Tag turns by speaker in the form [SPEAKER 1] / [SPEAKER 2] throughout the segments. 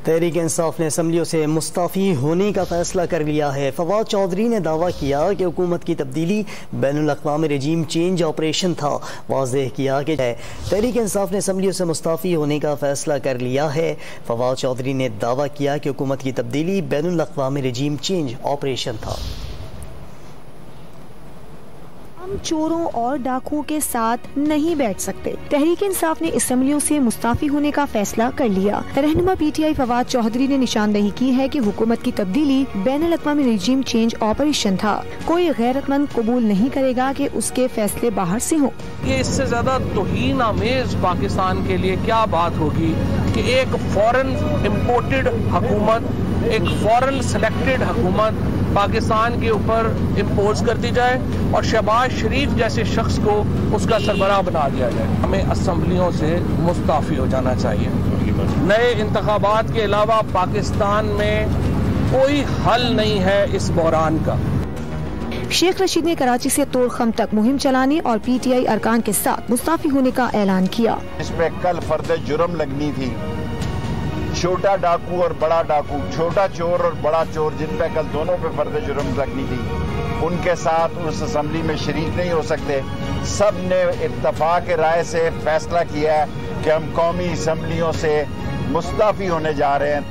[SPEAKER 1] تحریک انصاف نے اسمبلیوں سے مستعفی ہونے کا فیصلہ کر لیا ہے۔ فواد چودھری نے دعویٰ کیا کہ حکومت کی تبدیلی بین الاقوامی رجیم چینج آپریشن تھا۔ واضح کیا کہ تحریک انصاف نے اسمبلیوں سے مستعفی ہونے کا فیصلہ کر لیا ہے۔ فواد چودھری نے دعویٰ کیا کہ حکومت کی تبدیلی بین الاقوامی رجیم چینج آپریشن تھا۔
[SPEAKER 2] ہم چوروں اور ڈاکوؤں کے ساتھ نہیں بیٹھ سکتے۔ تحریک انصاف نے اسمبلیوں سے مستعفی ہونے کا فیصلہ کر لیا۔ رہنما پی ٹی آئی فواد چودھری نے نشاندہی کی ہے کہ حکومت کی تبدیلی بین الاقوامی رجیم چینج آپریشن تھا۔ کوئی غیرت مند قبول نہیں کرے گا کہ اس کے فیصلے باہر سے ہوں۔
[SPEAKER 3] یہ اس سے زیادہ توہین آمیز پاکستان کے لیے کیا بات ہوگی کہ ایک فورن امپورٹڈ حکومت، ایک فورن سلیکٹڈ حکومت پاکستان کے اوپر امپوز کر دی جائے اور شہباز شریف جیسے شخص کو اس کا سربراہ بنا دیا جائے۔ ہمیں اسمبلیوں سے مستعفی ہو جانا چاہیے۔ نئے انتخابات کے علاوہ پاکستان میں کوئی حل نہیں ہے اس بحران کا۔
[SPEAKER 2] شیخ رشید نے کراچی سے توڑخم تک مہم چلانے اور پی ٹی آئی ارکان کے ساتھ مستعفی ہونے کا اعلان کیا۔
[SPEAKER 4] اس پہ کل فرد جرم لگنی تھی، چھوٹا ڈاکو اور بڑا ڈاکو، چھوٹا چور اور بڑا چور، جن پہ کل دونوں پہ فرد جرم لگنی تھی، ان کے ساتھ اس اسمبلی میں شریک نہیں ہو سکتے۔ سب نے اتفاق رائے سے فیصلہ کیا ہے کہ ہم قومی اسمبلیوں سے مستعفی ہونے جا رہے ہیں۔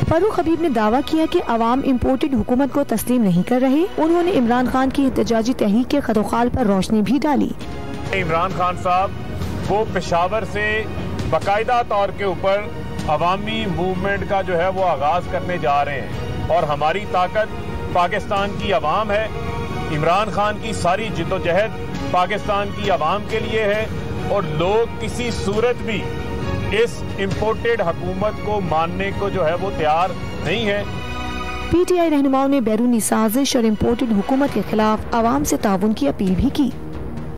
[SPEAKER 2] فاروق حبیب نے دعویٰ کیا کہ عوام امپورٹڈ حکومت کو تسلیم نہیں کر رہے۔ انہوں نے عمران خان کی احتجاجی تحریک کے خط و خال پر روشنی بھی ڈالی۔
[SPEAKER 5] عمران خان صاحب وہ پشاور سے باقاعدہ طور کے اوپر عوامی موومنٹ کا جو ہے وہ آغاز کرنے جا رہے ہیں، اور ہماری طاقت پاکستان کی عوام ہے۔ عمران خان کی ساری جدوجہد پاکستان کی عوام کے لیے ہے، اور لوگ کسی صورت بھی اس امپورٹڈ حکومت کو ماننے کو جو ہے وہ تیار نہیں ہے۔
[SPEAKER 2] پی ٹی آئی رہنماؤں نے بیرونی سازش اور امپورٹڈ حکومت کے خلاف عوام سے تعاون کی اپیل بھی کی۔